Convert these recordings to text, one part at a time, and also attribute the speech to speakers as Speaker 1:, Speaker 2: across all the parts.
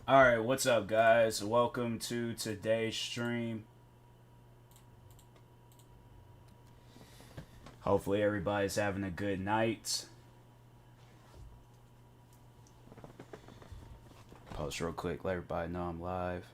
Speaker 1: Alright, what's up, guys? Welcome to today's stream. Hopefully everybody's having a good night. Post real quick, let everybody know I'm live.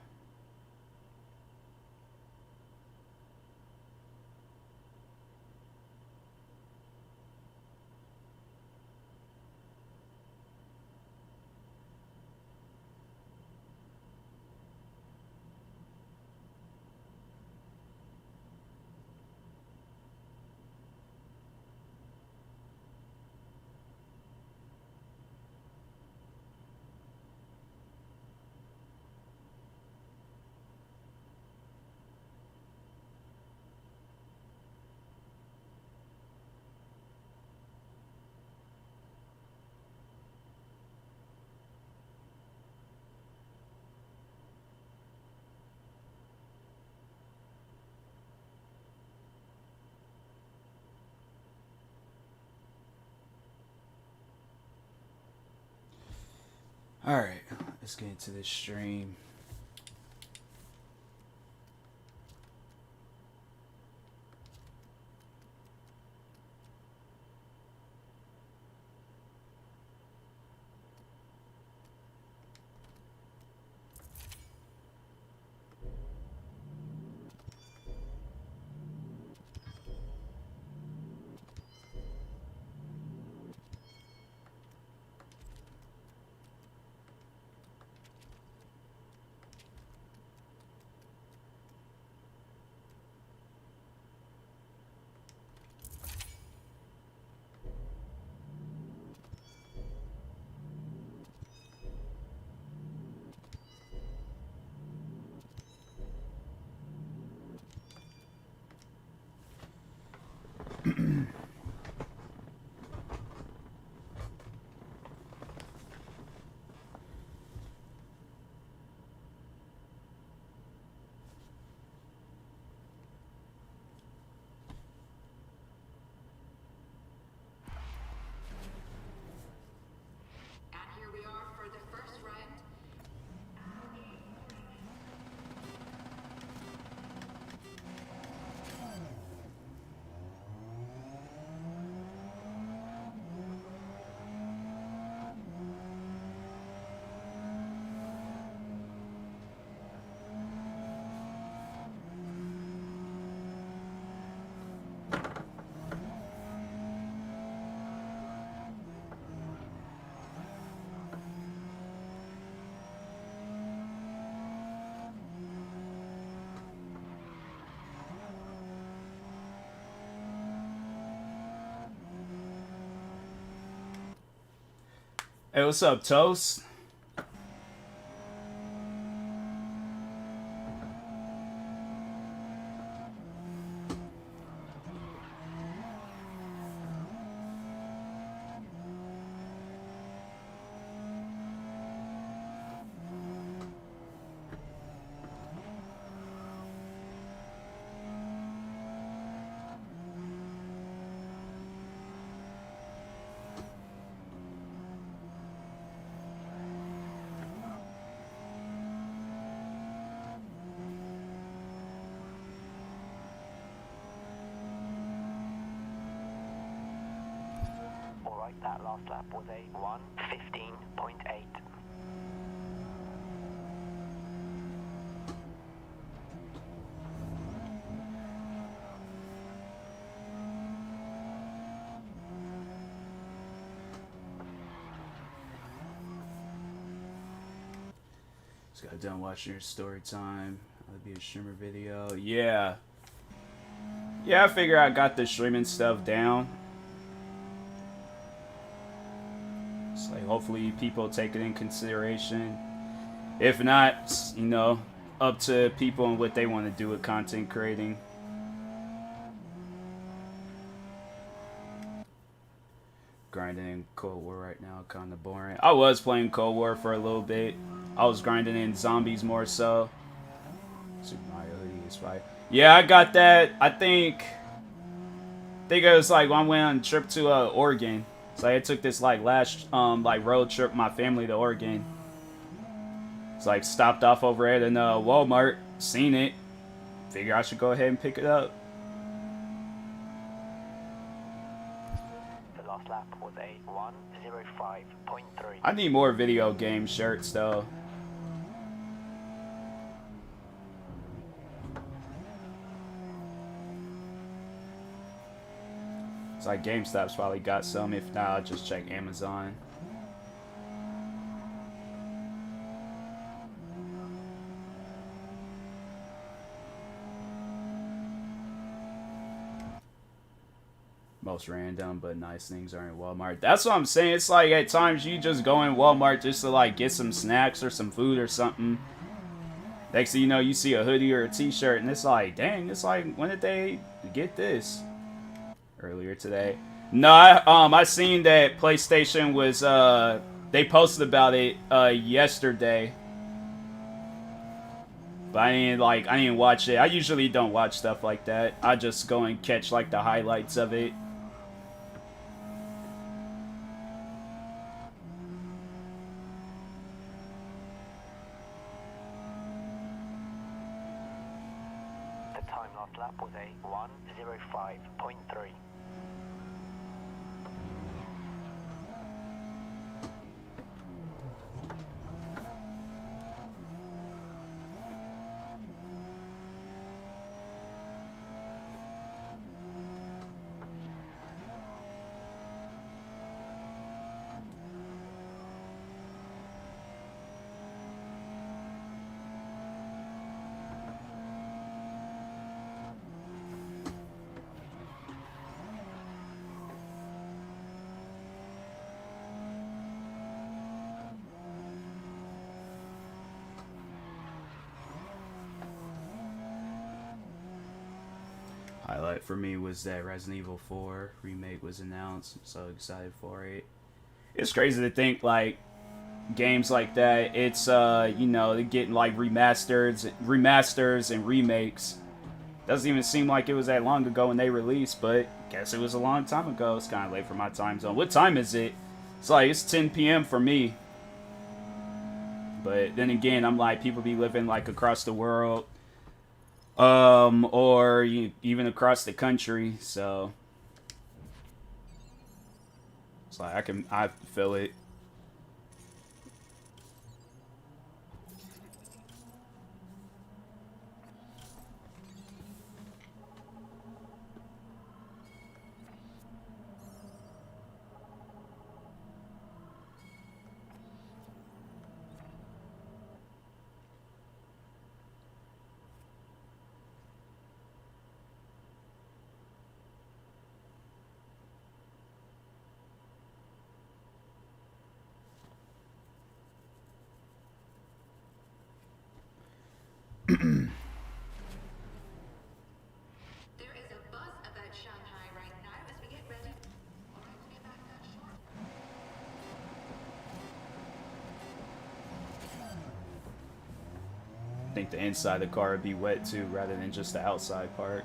Speaker 1: Alright, let's get into this stream. Hey, what's up, Toast?
Speaker 2: That last lap was a 1:15.8.
Speaker 1: Just got done watching your story time. That'll be a streamer video. Yeah, I figure I got the streaming stuff down. It's like hopefully people take it in consideration. If not, you know, up to people and what they want to do with content creating. Grinding in Cold War right now, kind of boring. I was playing Cold War for a little bit. I was grinding in zombies more so. Super Mario hoodie is fire. Yeah, I got that. I think it was like when I went on a trip to Oregon. So I took this like last like road trip with my family to Oregon. It's like stopped off over at an Walmart, seen it, figure I should go ahead and pick it up.
Speaker 2: The last lap was a 1:05.3.
Speaker 1: I need more video game shirts though. It's like GameStop's probably got some. If not, I'll just check Amazon. Most random but nice things are in Walmart. That's what I'm saying. It's like at times you just go in Walmart just to like get some snacks or some food or something. Next thing you know, you see a hoodie or a t-shirt and it's like, dang, it's like, when did they get this? Earlier today. No, I seen that PlayStation was they posted about it yesterday. But I didn't watch it. I usually don't watch stuff like that. I just go and catch like the highlights of it.
Speaker 2: The time last lap was a 1:05.3.
Speaker 1: Highlight for me was that Resident Evil 4 remake was announced. I'm so excited for it. It's crazy to think like games like that, it's you know, they're getting like remasters and remakes. Doesn't even seem like it was that long ago when they released, but guess it was a long time ago. It's kind of late for my time zone. What time is it? It's like it's 10 p.m. for me. But then again, I'm like, people be living like across the world, or even across the country, so it's like I feel it. I think the inside of the car would be wet too, rather than just the outside part.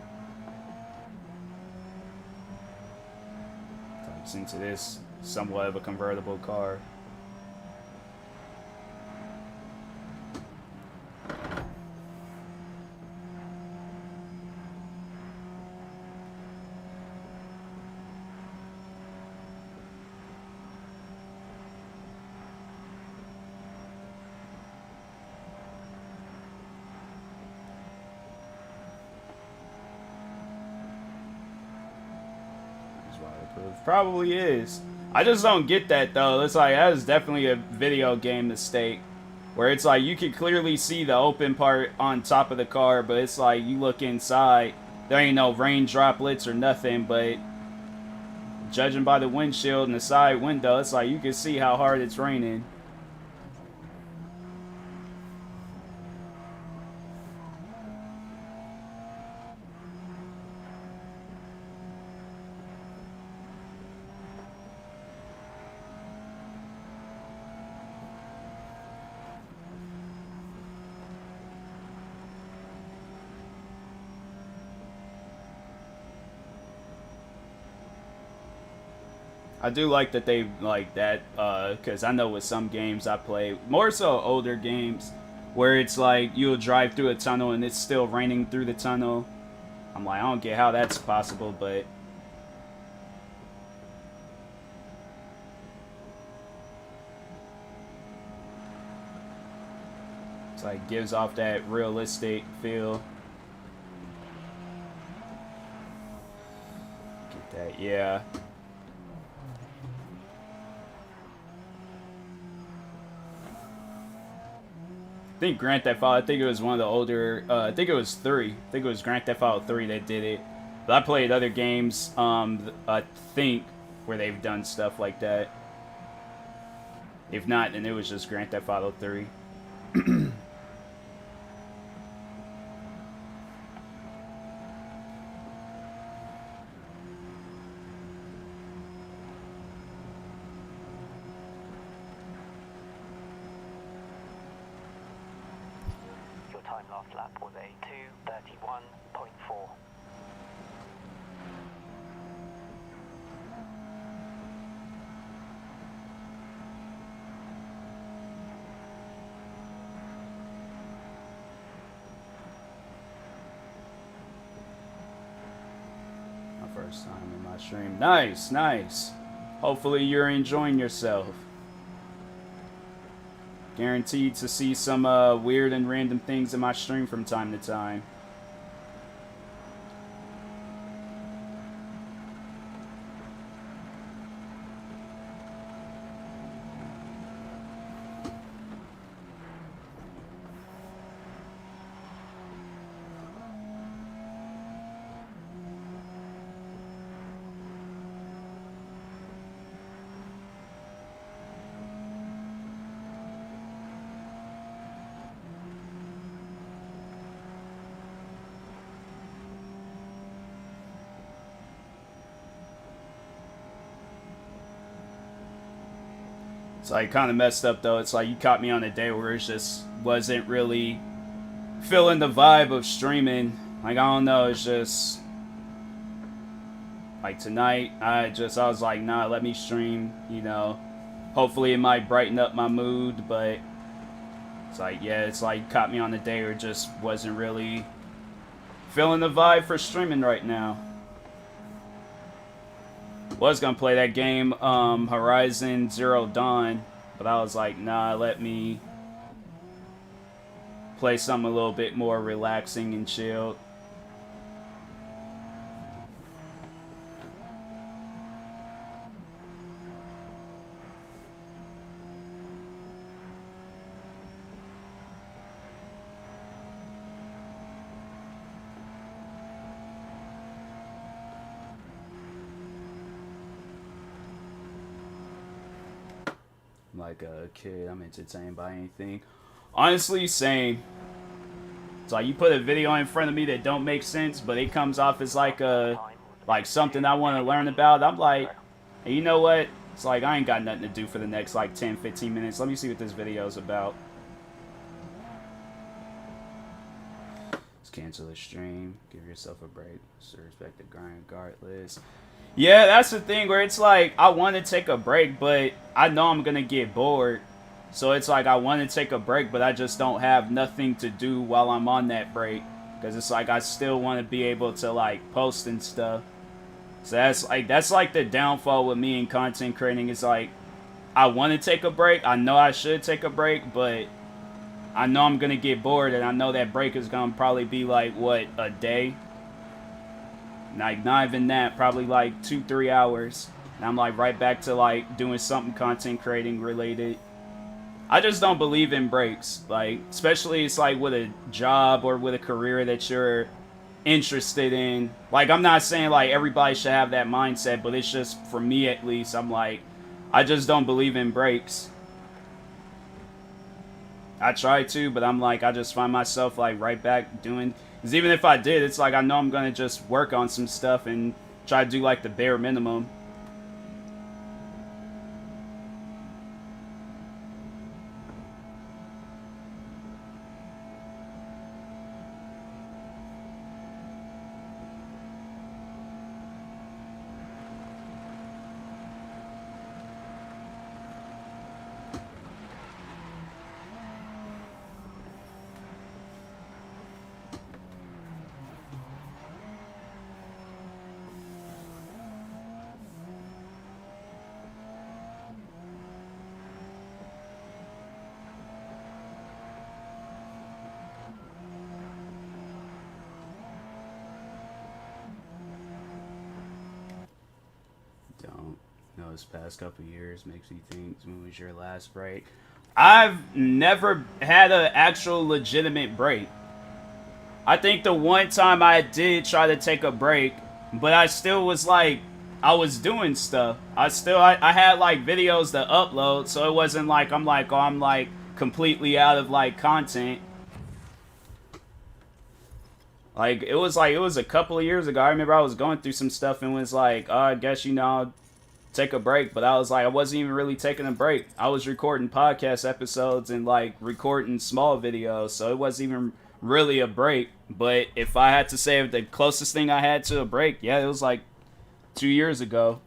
Speaker 1: Types into this somewhat of a convertible car. Probably is. I just don't get that though. It's like that is definitely a video game mistake, where it's like you can clearly see the open part on top of the car, but it's like you look inside, there ain't no rain droplets or nothing. But judging by the windshield and the side window, it's like you can see how hard it's raining. I do like that they like that, because I know with some games I play, more so older games, where it's like you'll drive through a tunnel and it's still raining through the tunnel. I'm like, I don't get how that's possible, but it's like gives off that realistic feel. Get that, yeah. I think Grand Theft Auto, I think it was one of the older, I think it was 3. I think it was Grand Theft Auto 3 that did it. But I played other games, I think, where they've done stuff like that. If not, then it was just Grand Theft Auto 3.
Speaker 2: Your time last lap was a 2:31.4.
Speaker 1: First time in my stream. Nice, nice. Hopefully you're enjoying yourself. Guaranteed to see some weird and random things in my stream from time to time. It's like kind of messed up though. It's like you caught me on a day where it just wasn't really feeling the vibe of streaming. Like, I don't know, it's just like tonight I was like, nah, let me stream, you know. Hopefully it might brighten up my mood, but it's like, yeah, it's like you caught me on a day where it just wasn't really feeling the vibe for streaming right now. Was gonna play that game, Horizon Zero Dawn, but I was like, nah, let me play something a little bit more relaxing and chilled. Like a kid, I'm entertained by anything. Honestly, same. It's like you put a video in front of me that don't make sense, but it comes off as like something I want to learn about. I'm like, hey, you know what? It's like I ain't got nothing to do for the next like 10-15 minutes. Let me see what this video is about. Let's cancel the stream. Give yourself a break. So respect the grind regardless. Yeah, that's the thing where it's like I want to take a break, but I know I'm gonna get bored. So it's like I want to take a break, but I just don't have nothing to do while I'm on that break. Because it's like I still want to be able to like post and stuff. So that's like the downfall with me in content creating. Is like I want to take a break. I know I should take a break, but I know I'm gonna get bored, and I know that break is gonna probably be like what, a day. Like, not even that, probably like 2-3 hours. And I'm like right back to like doing something content creating related. I just don't believe in breaks. Like, especially it's like with a job or with a career that you're interested in. Like, I'm not saying like everybody should have that mindset, but it's just for me at least, I'm like, I just don't believe in breaks. I try to, but I'm like, I just find myself like right back doing. Because even if I did, it's like I know I'm going to just work on some stuff and try to do like the bare minimum. know, this past couple years makes me think, when was your last break? I've never had an actual legitimate break. I think the one time I did try to take a break, but I still was like, I was doing stuff. I had like videos to upload, so it wasn't like I'm like completely out of like content. Like it was a couple of years ago. I remember I was going through some stuff and was like, oh, I guess I'll take a break. But I was like, I wasn't even really taking a break. I was recording podcast episodes and like recording small videos, so it wasn't even really a break. But if I had to say the closest thing I had to a break, yeah, it was like 2 years ago.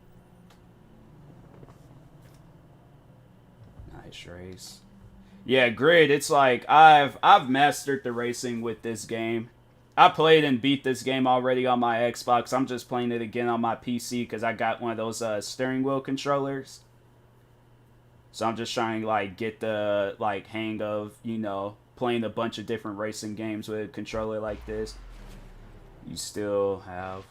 Speaker 1: Nice race. Yeah, Grid, it's like I've mastered the racing with this game. I played and beat this game already on my Xbox. I'm just playing it again on my PC because I got one of those steering wheel controllers. So I'm just trying to like get the like hang of, playing a bunch of different racing games with a controller like this. You still have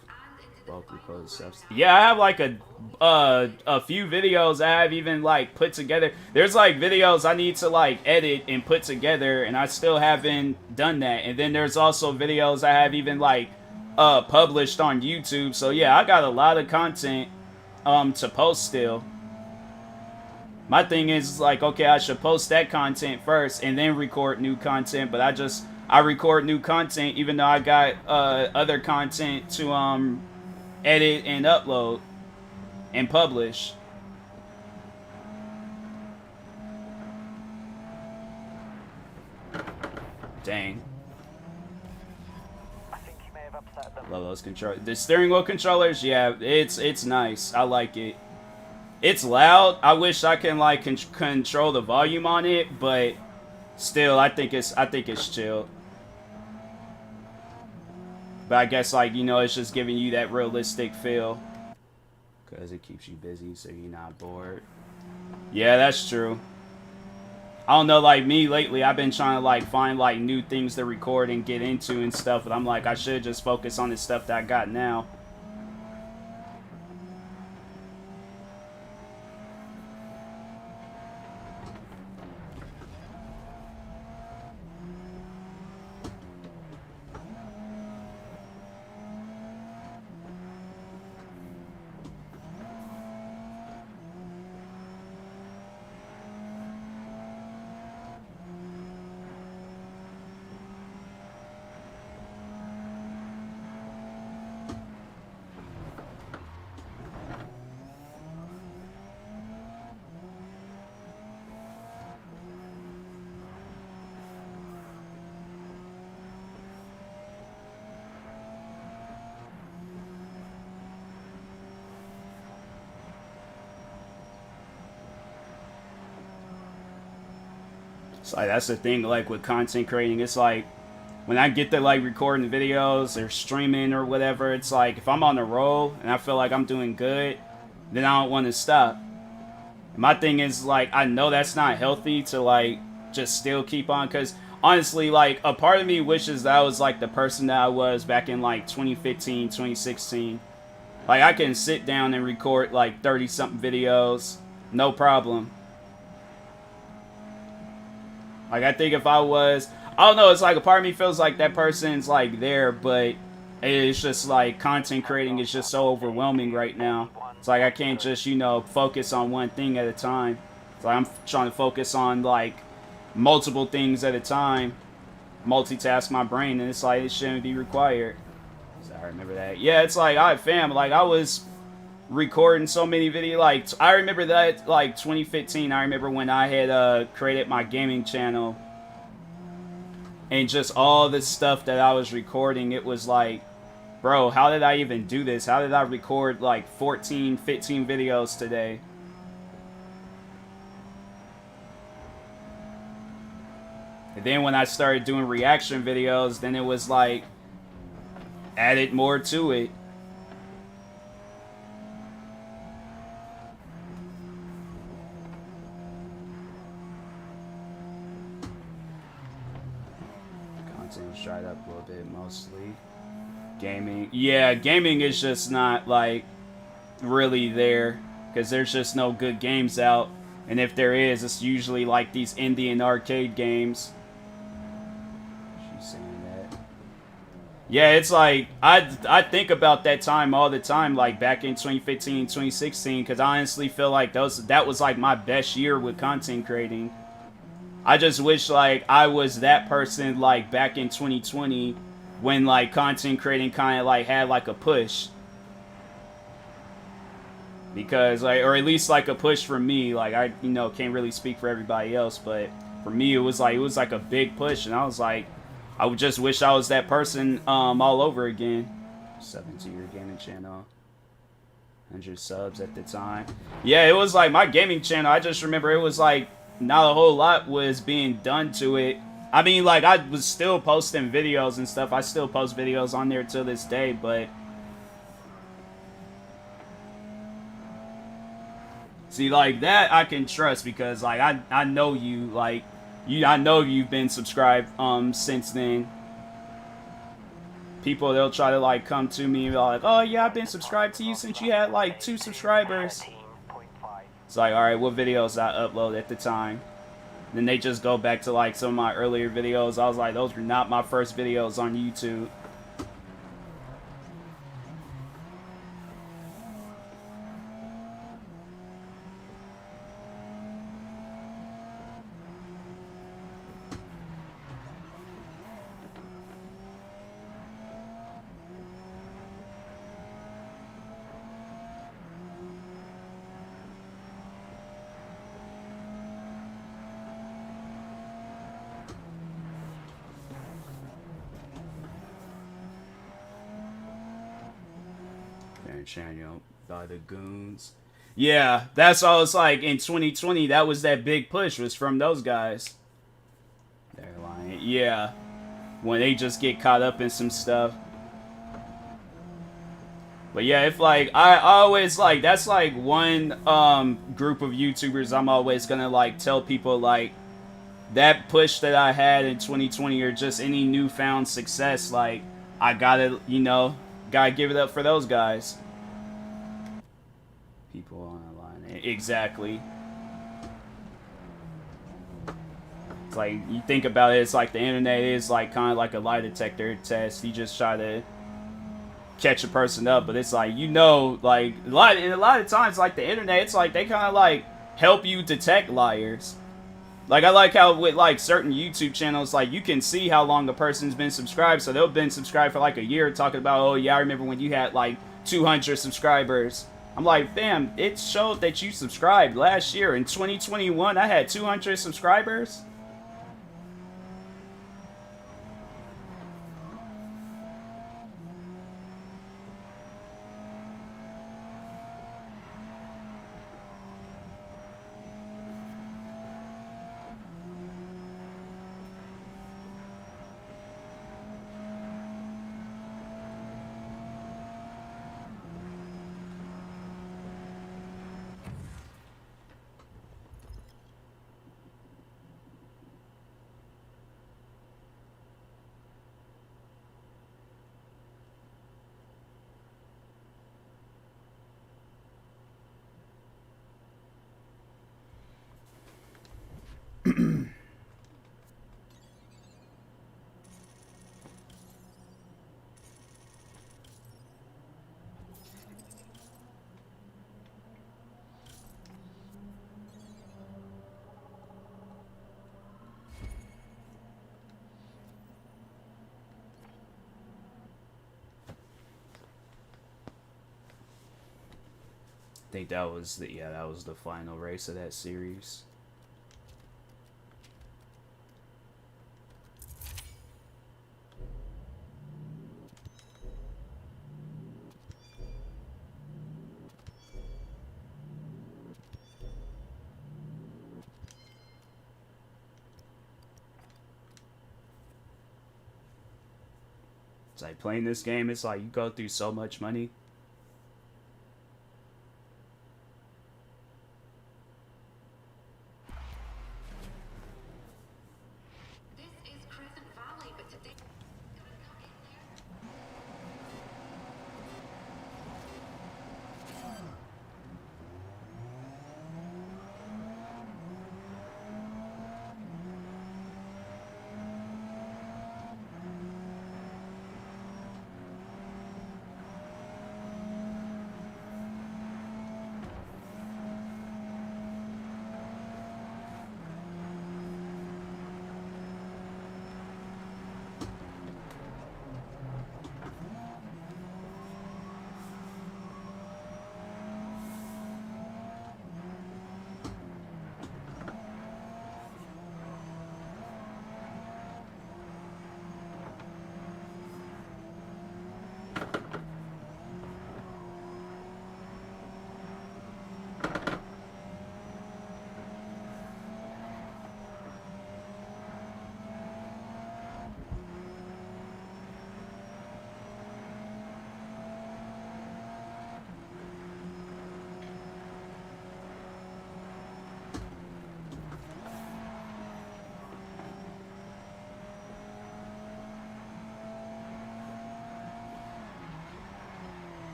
Speaker 1: bulk recorded stuff. Yeah, I have like a few videos I have even like put together. There's like videos I need to like edit and put together, and I still haven't done that. And then there's also videos I have even like published on YouTube. So yeah, I got a lot of content to post still. My thing is like, okay, I should post that content first and then record new content, but I record new content even though I got other content to edit and upload and publish. Dang.
Speaker 2: I think you may have upset them.
Speaker 1: Love those controllers. The steering wheel controllers, yeah, it's nice. I like it. It's loud. I wish I can like control the volume on it, but still, I think it's chill. But I guess like it's just giving you that realistic feel, because it keeps you busy, so you're not bored. Yeah, that's true. I don't know, like me lately, I've been trying to like find like new things to record and get into and stuff, but I'm like, I should just focus on the stuff that I got now. So like, that's the thing, like with content creating, it's like when I get to like recording videos or streaming or whatever, it's like if I'm on a roll and I feel like I'm doing good, then I don't want to stop. My thing is like, I know that's not healthy to like just still keep on, because honestly, like a part of me wishes that I was like the person that I was back in like 2015, 2016. Like I can sit down and record like 30 something videos, no problem. Like, I think if I don't know, it's like a part of me feels like that person's like there, but it's just like content creating is just so overwhelming right now. It's like I can't just, focus on one thing at a time. It's like I'm trying to focus on like multiple things at a time, multitask my brain, and it's like it shouldn't be required. So I remember that. Yeah, it's like, fam, like I was recording so many videos. Like I remember that like 2015, I remember when I had created my gaming channel, and just all the stuff that I was recording, it was like, bro, how did I even do this? How did I record like 14, 15 videos today? And then when I started doing reaction videos, then it was like added more to it. Dried up a little bit, mostly. Gaming, yeah, gaming is just not like really there. because there's just no good games out. And if there is, it's usually like these Indian arcade games. She's saying that. Yeah, it's like, I think about that time all the time, like back in 2015, 2016, because I honestly feel like that was like my best year with content creating. I just wish like I was that person like back in 2020 when like content creating kind of like had like a push. Because like, or at least like a push for me, like I can't really speak for everybody else, but for me it was like a big push, and I was like, I would just wish I was that person all over again. 7-year gaming channel, 100 subs at the time. Yeah, it was like my gaming channel, I just remember it was like not a whole lot was being done to it. I mean, like I was still posting videos and stuff. I still post videos on there till this day, but see, like that I can trust because like I know you, like I know you've been subscribed since then. People, they'll try to like come to me and be like, oh yeah, I've been subscribed to you since you had like 2 subscribers. It's like, alright, what videos I upload at the time? Then they just go back to like some of my earlier videos. I was like, those were not my first videos on YouTube. Channel by the goons. Yeah, that's all. It's like in 2020, that was that big push was from those guys. They're lying. Yeah, when they just get caught up in some stuff. But yeah, if like I always like that's like one group of YouTubers I'm always gonna like tell people like that push that I had in 2020 or just any newfound success, like I gotta gotta give it up for those guys. People online. Exactly. It's like, you think about it, it's like the internet is like kind of like a lie detector test. You just try to catch a person up, but it's like, like a lot of times, like the internet, it's like they kind of like help you detect liars. Like I like how with like certain YouTube channels, like you can see how long a person's been subscribed, so they've been subscribed for like a year, talking about, oh yeah, I remember when you had like 200 subscribers. I'm like, fam, it showed that you subscribed last year. In 2021, I had 200 subscribers. I think that was the final race of that series. It's like playing this game, it's like you go through so much money.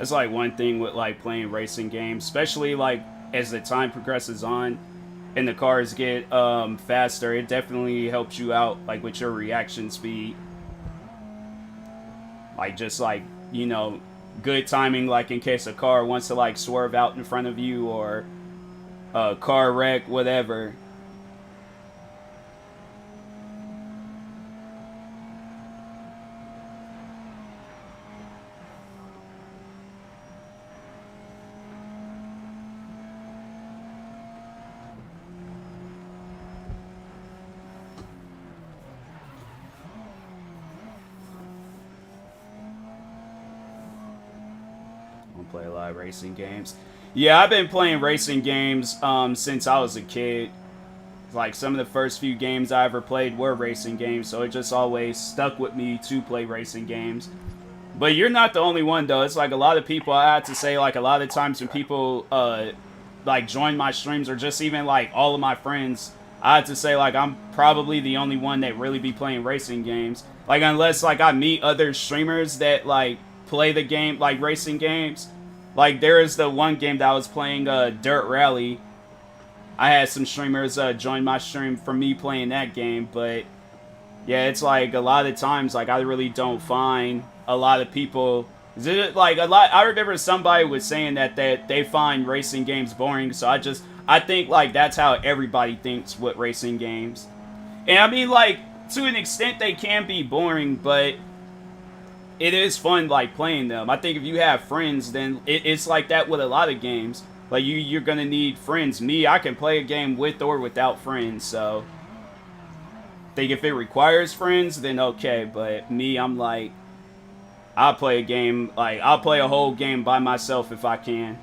Speaker 1: That's like one thing with like playing racing games, especially like as the time progresses on and the cars get faster. It definitely helps you out like with your reaction speed. Like just like, you know, good timing, like in case a car wants to like swerve out in front of you or a car wreck, whatever. I play a lot of racing games. Yeah, I've been playing racing games since I was a kid. Like some of the first few games I ever played were racing games, so it just always stuck with me to play racing games. But you're not the only one though. It's like a lot of people, I have to say, like a lot of times when people like join my streams or just even like all of my friends, I have to say like I'm probably the only one that really be playing racing games. Like unless like I meet other streamers that like play the game like racing games. Like there is the one game that I was playing Dirt Rally. I had some streamers join my stream for me playing that game, but yeah, it's like a lot of times like I really don't find a lot of people. Is it like a lot? I remember somebody was saying that they find racing games boring, so I think like that's how everybody thinks with racing games. And I mean like to an extent they can be boring, but it is fun like playing them. I think if you have friends, then it's like that with a lot of games. Like you're gonna need friends. Me, I can play a game with or without friends. So, I think if it requires friends, then okay. But me, I'm like, I'll play a game. Like I'll play a whole game by myself if I can.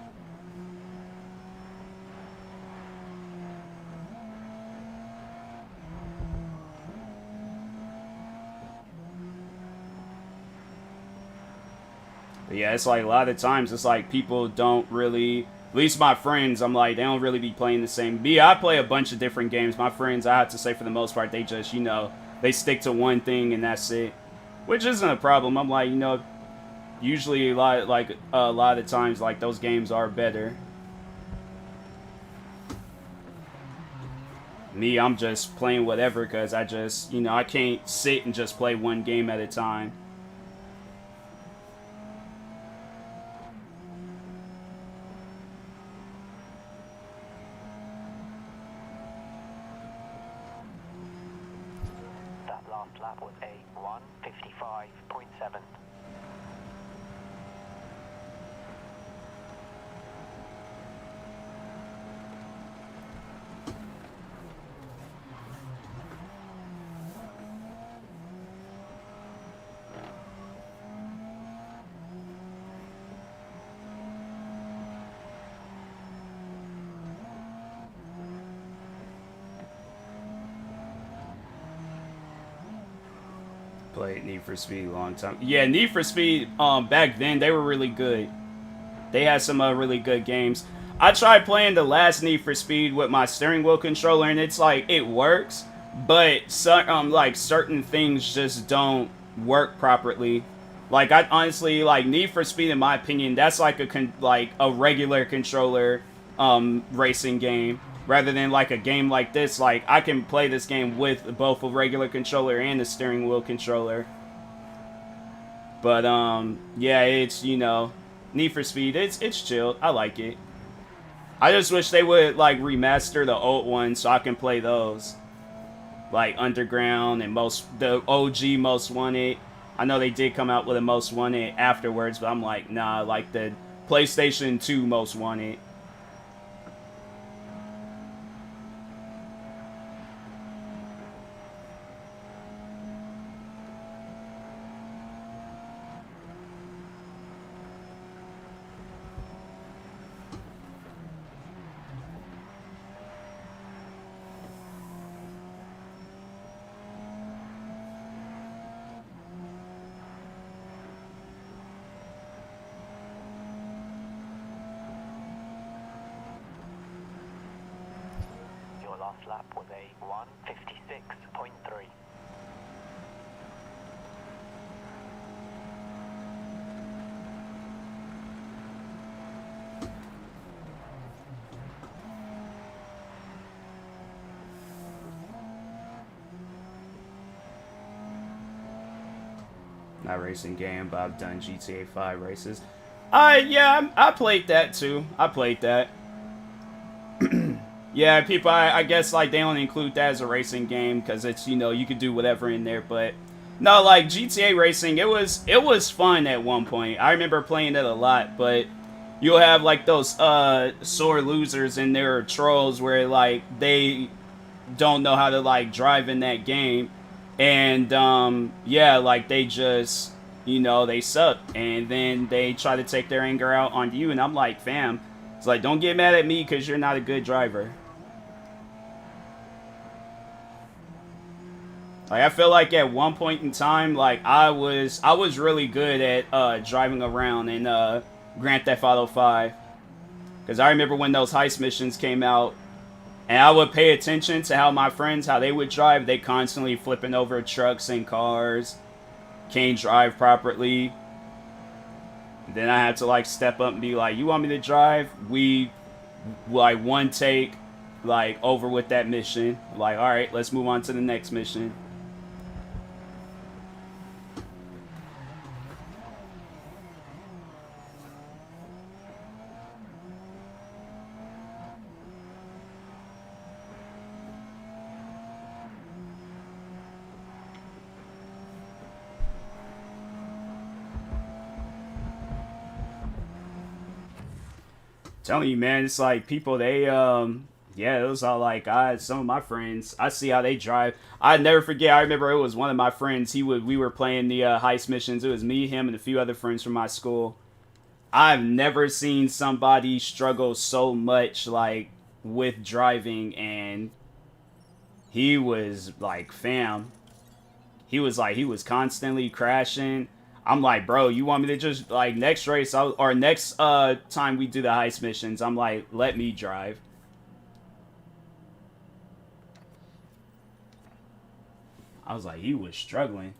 Speaker 1: But yeah, it's like a lot of times it's like people don't really. At least my friends, I'm like, they don't really be playing the same. Me, I play a bunch of different games. My friends, I have to say, for the most part, they just, you know, they stick to one thing and that's it. Which isn't a problem. I'm like, you know, usually a lot of times, like, those games are better. Me, I'm just playing whatever because I just, you know, I can't sit and just play one game at a time.
Speaker 2: Lap was a 1:55.7.
Speaker 1: Played Need for Speed a long time. Yeah, Need for Speed, back then, they were really good. They had some really good games. I tried playing the last Need for Speed with my steering wheel controller, and it's like, it works, but like certain things just don't work properly. Like, I honestly, like, Need for Speed, in my opinion, that's like a regular controller racing game. Rather than like a game like this, like I can play this game with both a regular controller and a steering wheel controller. But yeah, it's, you know, Need for Speed, it's chill. I like it. I just wish they would like remaster the old ones so I can play those. Like Underground and the OG Most Wanted. I know they did come out with a Most Wanted afterwards, but I'm like, nah, like the PlayStation 2 Most Wanted.
Speaker 2: Last lap was a 1:56.3.
Speaker 1: Not racing game, but I've done GTA 5 races. Yeah, I played that too. I played that. Yeah, people, I guess, like, they only include that as a racing game because it's, you know, you could do whatever in there, but no, like, GTA racing, it was fun at one point. I remember playing it a lot, but you'll have, like, those, sore losers in there, or trolls, where, like, they don't know how to, like, drive in that game, and, yeah, like, they just, you know, they suck, and then they try to take their anger out on you, and I'm like, fam, it's like, don't get mad at me because you're not a good driver. Like, I feel like at one point in time, like, I was really good at driving around in Grand Theft Auto 5. Because I remember when those heist missions came out, and I would pay attention to how my friends, how they would drive. They constantly flipping over trucks and cars, can't drive properly. Then I had to, like, step up and be like, you want me to drive? We, like, one take, like, over with that mission. Like, alright, let's move on to the next mission. Telling you, man, it's like people, they yeah, it was all like, some of my friends, I see how they drive. I never forget, I remember it was one of my friends, we were playing the heist missions. It was me, him, and a few other friends from my school. I've never seen somebody struggle so much, like, with driving, and he was like, fam, he was constantly crashing. I'm like, bro, you want me to just, like, next race, or next time we do the heist missions, I'm like, let me drive. I was like, he was struggling.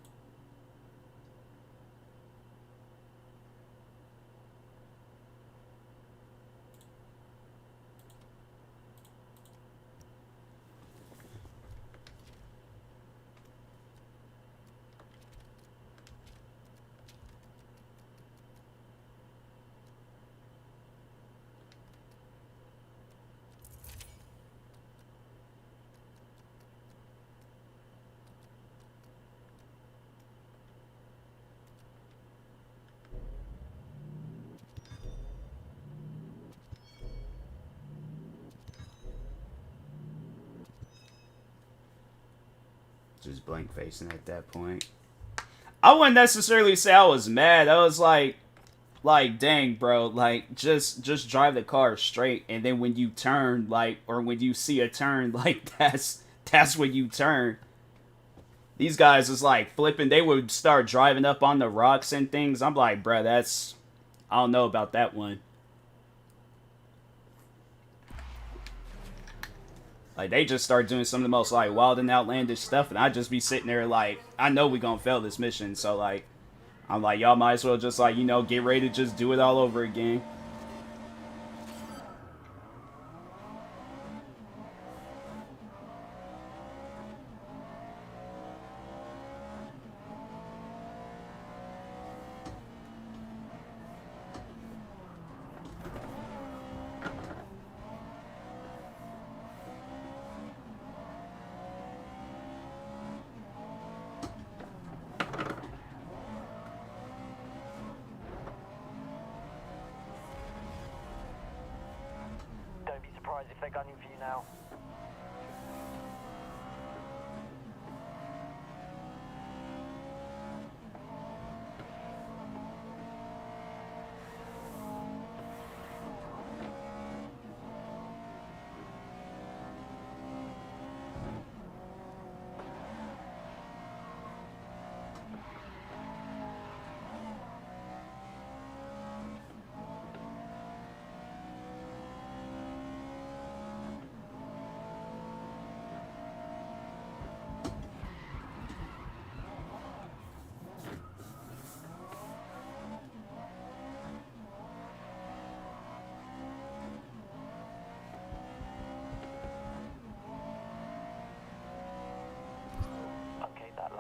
Speaker 1: Just blank facing at that point. I wouldn't necessarily say I was mad. I was like, dang, bro, like, just drive the car straight, and then when you turn, like, or when you see a turn, like, that's when you turn. These guys is like flipping. They would start driving up on the rocks and things. I'm like, bro, I don't know about that one. Like, they just start doing some of the most, like, wild and outlandish stuff, and I'd just be sitting there like, I know we gonna fail this mission, so, like, I'm like, y'all might as well just, like, you know, get ready to just do it all over again.
Speaker 2: Don't be surprised if they're gunning for you now.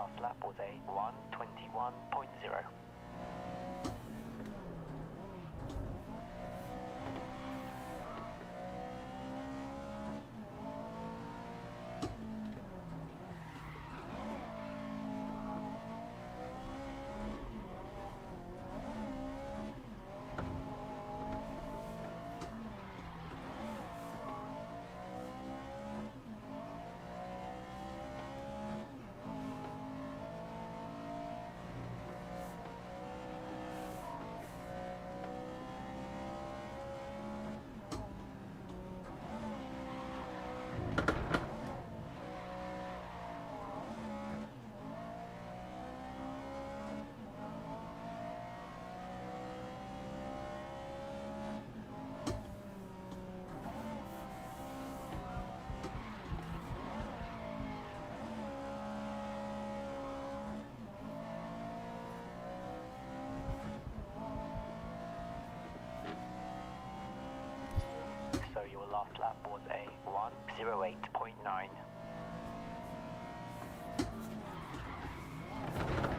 Speaker 2: last lap was a 1:21.0. So your last lap was a 1:08.9.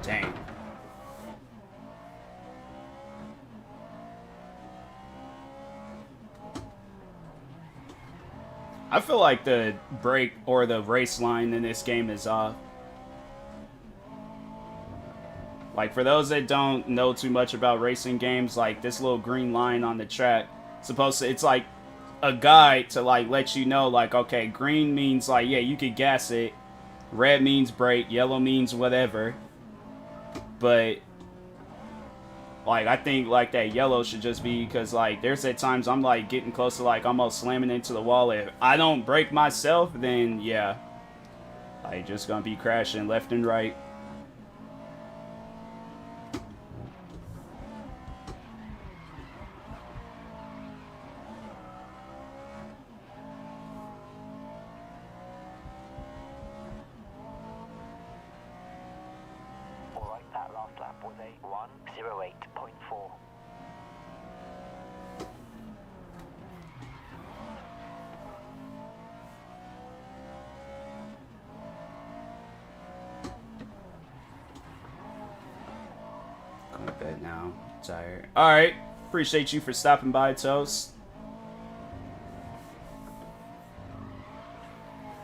Speaker 1: Dang. I feel like the brake or the race line in this game is off. Like, for those that don't know too much about racing games, like, this little green line on the track, it's like a guide to, like, let you know, like, okay, green means, like, yeah, you could gas it. Red means brake. Yellow means whatever. But, like, I think, like, that yellow should just be, because, like, there's at times I'm, like, getting close to, like, almost slamming into the wall. If I don't brake myself, then, yeah, like, just gonna be crashing left and right.
Speaker 2: Alright, that last lap was a 1:08.4.
Speaker 1: Going to bed now. Tired. Alright. Appreciate you for stopping by, Toast.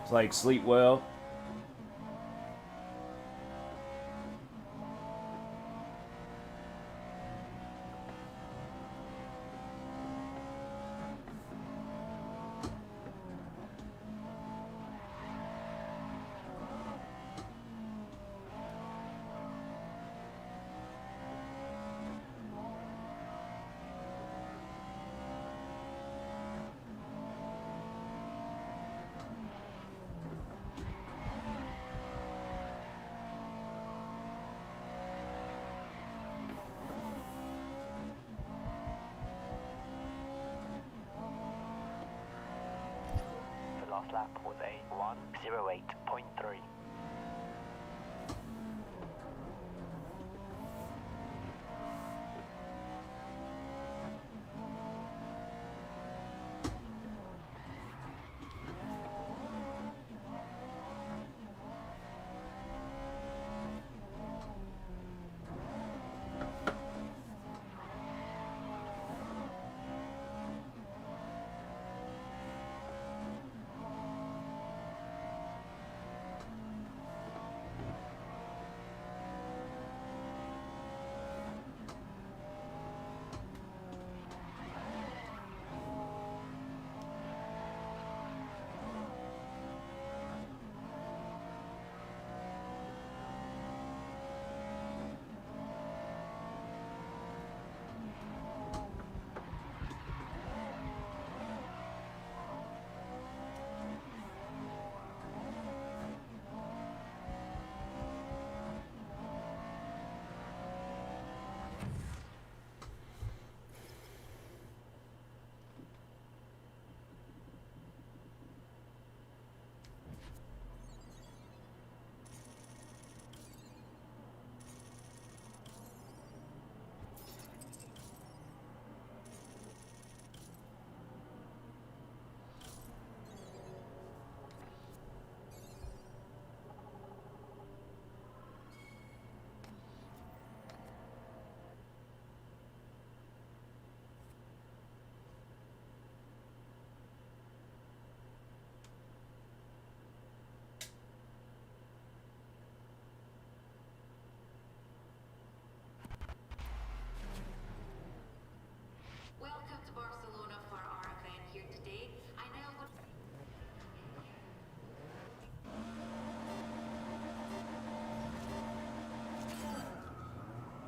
Speaker 1: It's like, sleep well.
Speaker 2: The last lap was a 1:08.3.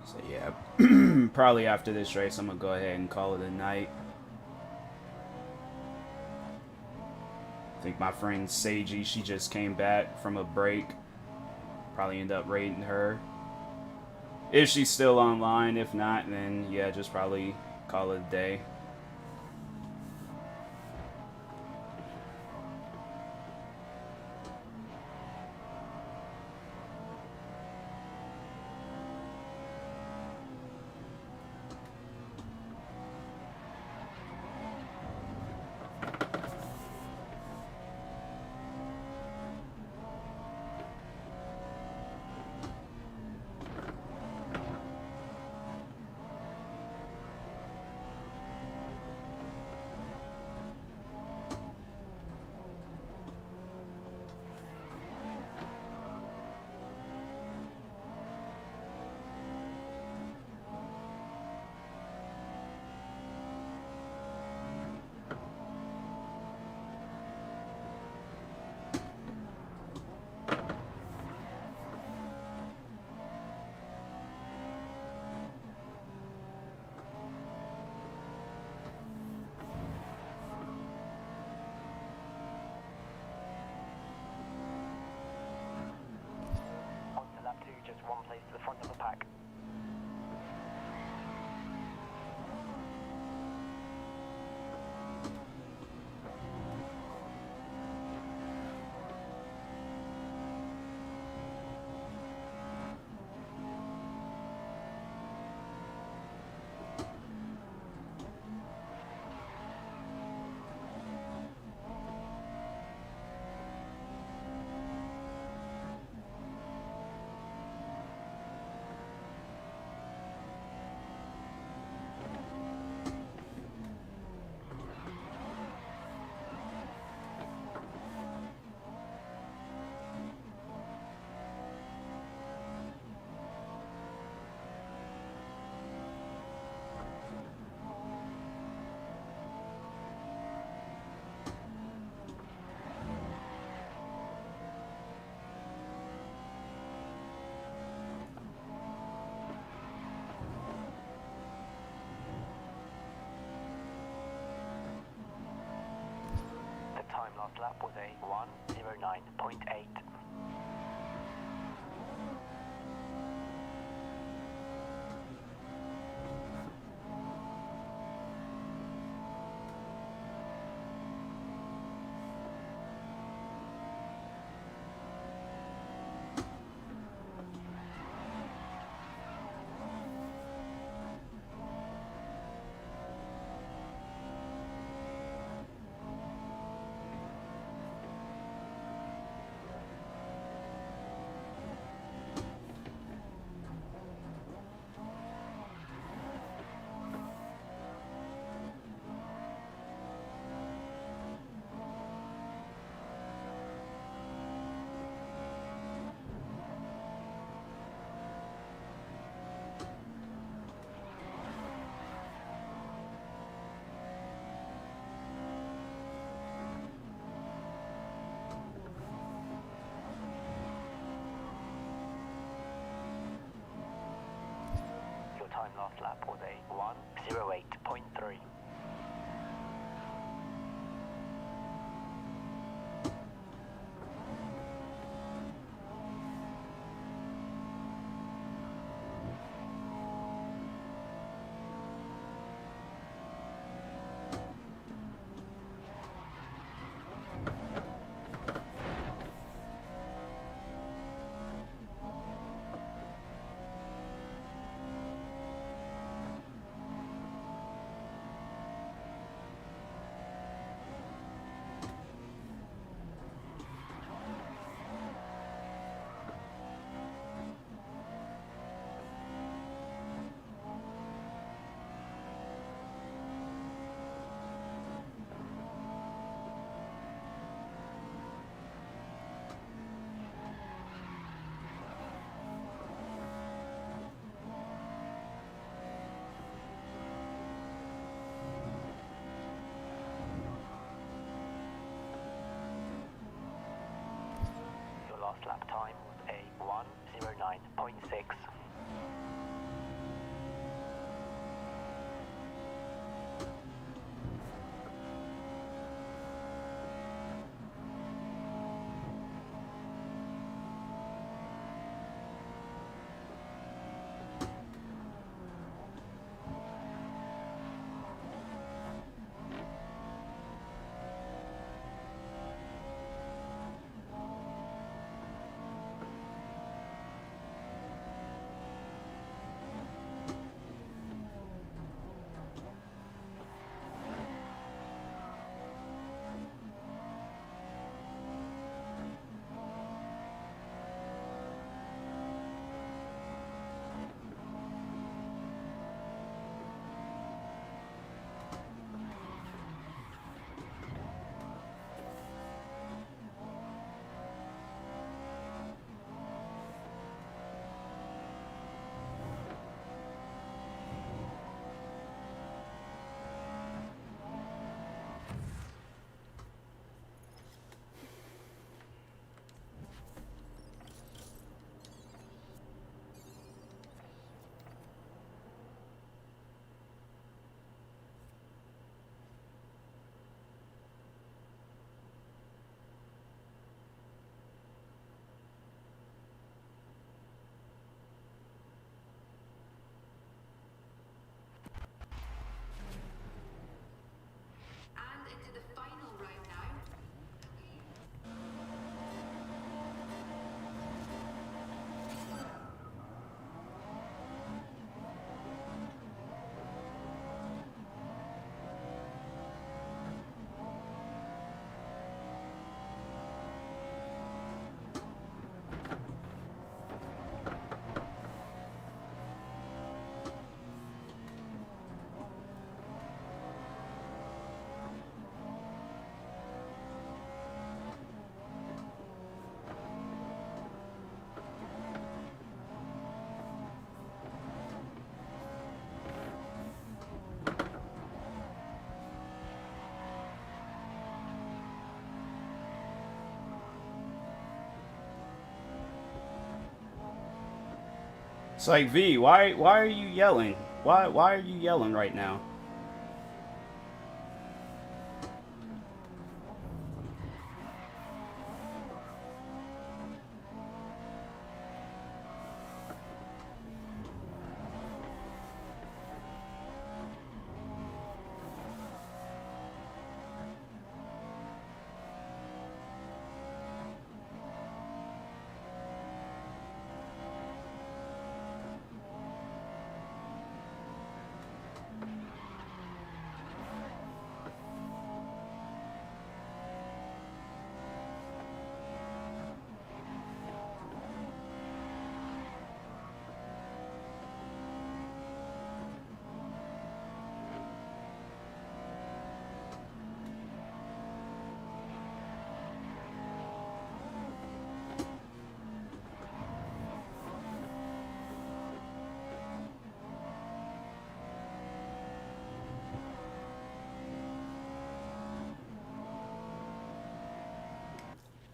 Speaker 1: So yeah, probably after this race, I'm gonna go ahead and call it a night. I think my friend Seiji, she just came back from a break. Probably end up rating her. If she's still online, if not, then yeah, just probably call it a day.
Speaker 2: On to lap 2, just one place to the front of the pack. The time last lap was a 1:09.8. Your time last lap was a 1:08.3. Your last lap time was a 1:09.6.
Speaker 1: It's like, V, why are you yelling? Why are you yelling right now?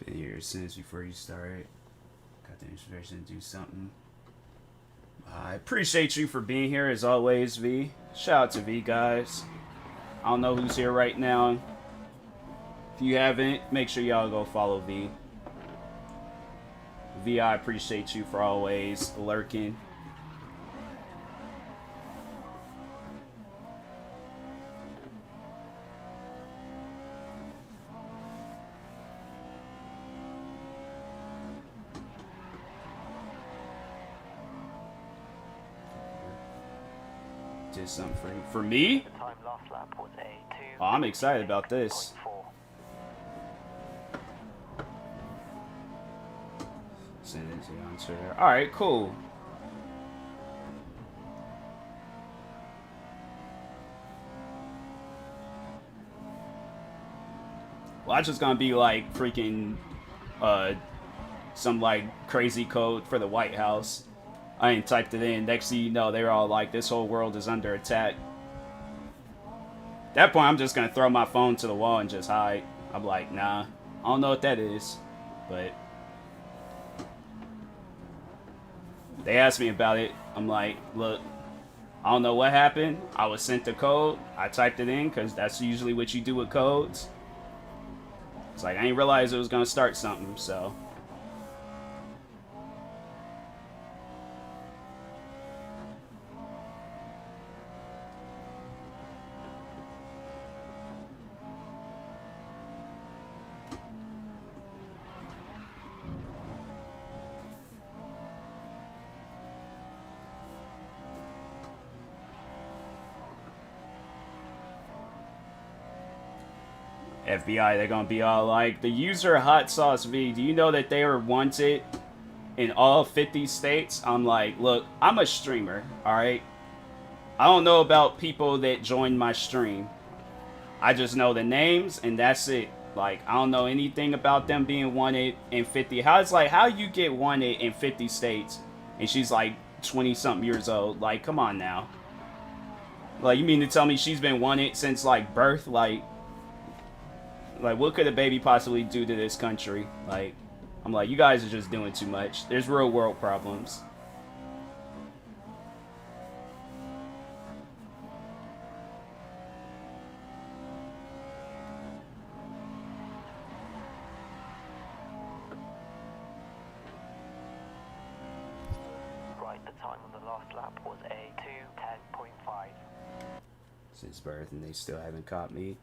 Speaker 1: Been here since before you started. Got the inspiration to do something. I appreciate you for being here as always, V. Shout out to V, guys. I don't know who's here right now. If you haven't, make sure y'all go follow V. V, I appreciate you for always lurking. Did something for me?
Speaker 2: The time last lap was a 2.
Speaker 1: Oh, I'm excited about this. Send it to you on Twitter. Alright, cool. Well, I'm just gonna be like freaking some like crazy code for the White House. I ain't typed it in. Next thing you know, they're all like, this whole world is under attack. At that point, I'm just gonna throw my phone to the wall and just hide. I'm like, nah, I don't know what that is, but they asked me about it. I'm like, look, I don't know what happened. I was sent the code. I typed it in because that's usually what you do with codes. It's like, I didn't realize it was gonna start something, so. FBI, they're gonna be all like, the user Hot Sauce V, do you know that they are wanted in all 50 states? I'm like, look, I'm a streamer, alright? I don't know about people that join my stream. I just know the names, and that's it. Like, I don't know anything about them being wanted in 50. How you get wanted in 50 states? And she's like 20-something years old. Like, come on now. Like, you mean to tell me she's been wanted since, like, birth? Like, what could a baby possibly do to this country? Like, I'm like, you guys are just doing too much. There's real world problems.
Speaker 2: Right, the time on the last lap was a 2:10.5.
Speaker 1: Since birth, and they still haven't caught me.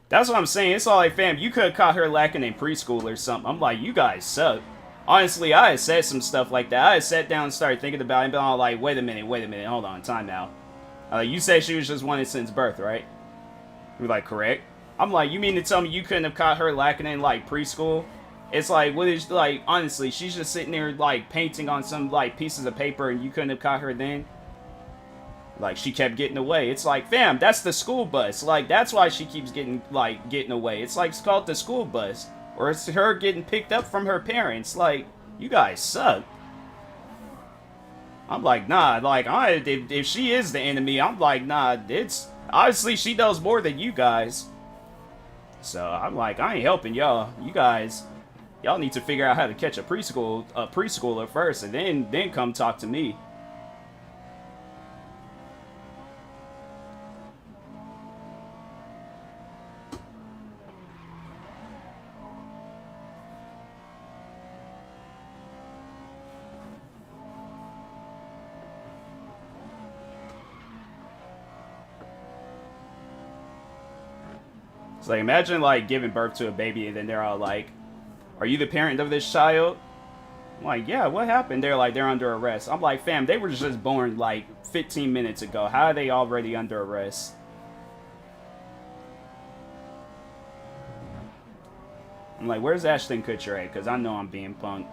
Speaker 1: That's what I'm saying. It's all like, fam, you could have caught her lacking in preschool or something. I'm like, you guys suck. Honestly, I had said some stuff like that. I had sat down and started thinking about it and been all like, wait a minute, hold on, time out. You said she was just wanted since birth, right? You're like, correct. I'm like, you mean to tell me you couldn't have caught her lacking in, like, preschool? It's like, what is, like, honestly, she's just sitting there, like, painting on some, like, pieces of paper and you couldn't have caught her then? Like, she kept getting away. It's like, fam, that's the school bus. Like, that's why she keeps getting away. It's like, it's called the school bus. Or it's her getting picked up from her parents. Like, you guys suck. I'm like, nah, like, if she is the enemy, I'm like, nah, it's, obviously she knows more than you guys. So, I'm like, I ain't helping y'all. You guys, y'all need to figure out how to catch a preschooler first, and then come talk to me. It's like, imagine like giving birth to a baby and then they're all like, "Are you the parent of this child?" I'm like, "Yeah, what happened?" They're like, "They're under arrest." I'm like, "Fam, they were just born like 15 minutes ago. How are they already under arrest?" I'm like, "Where's Ashton Kutcher at?" Because I know I'm being punked.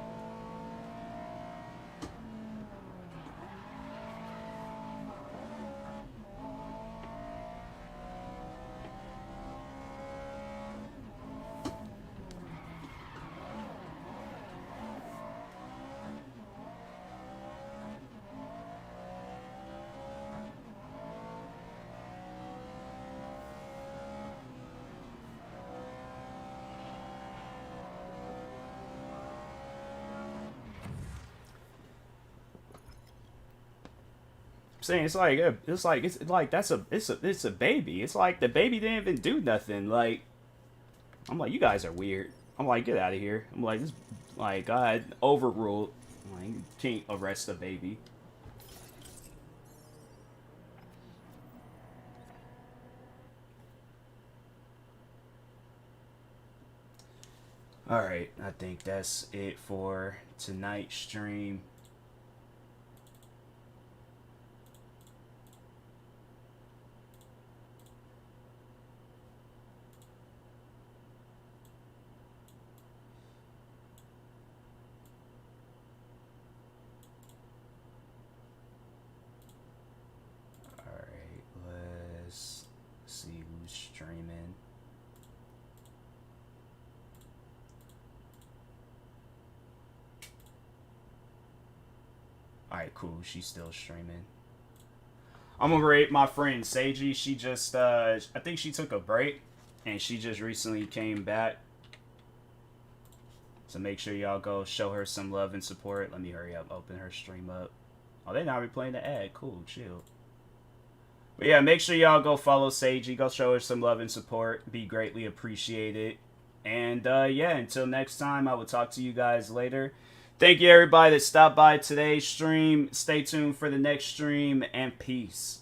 Speaker 1: Saying it's like it's a baby. It's like the baby didn't even do nothing. Like I'm like, you guys are weird. I'm like, get out of here. I'm like, this like God overruled. I'm like, you can't arrest a baby. All right, I think that's it for tonight's stream. All right, let's see who's streaming. All right, cool. She's still streaming. I'm gonna rate my friend Seiji. She just, I think she took a break, and she just recently came back. So make sure y'all go show her some love and support. Let me hurry up, open her stream up. Oh, they not replaying the ad. Cool, chill. But yeah, make sure y'all go follow Seiji. Go show her some love and support. Be greatly appreciated. And yeah, until next time, I will talk to you guys later. Thank you, everybody that stopped by today's stream. Stay tuned for the next stream, and peace.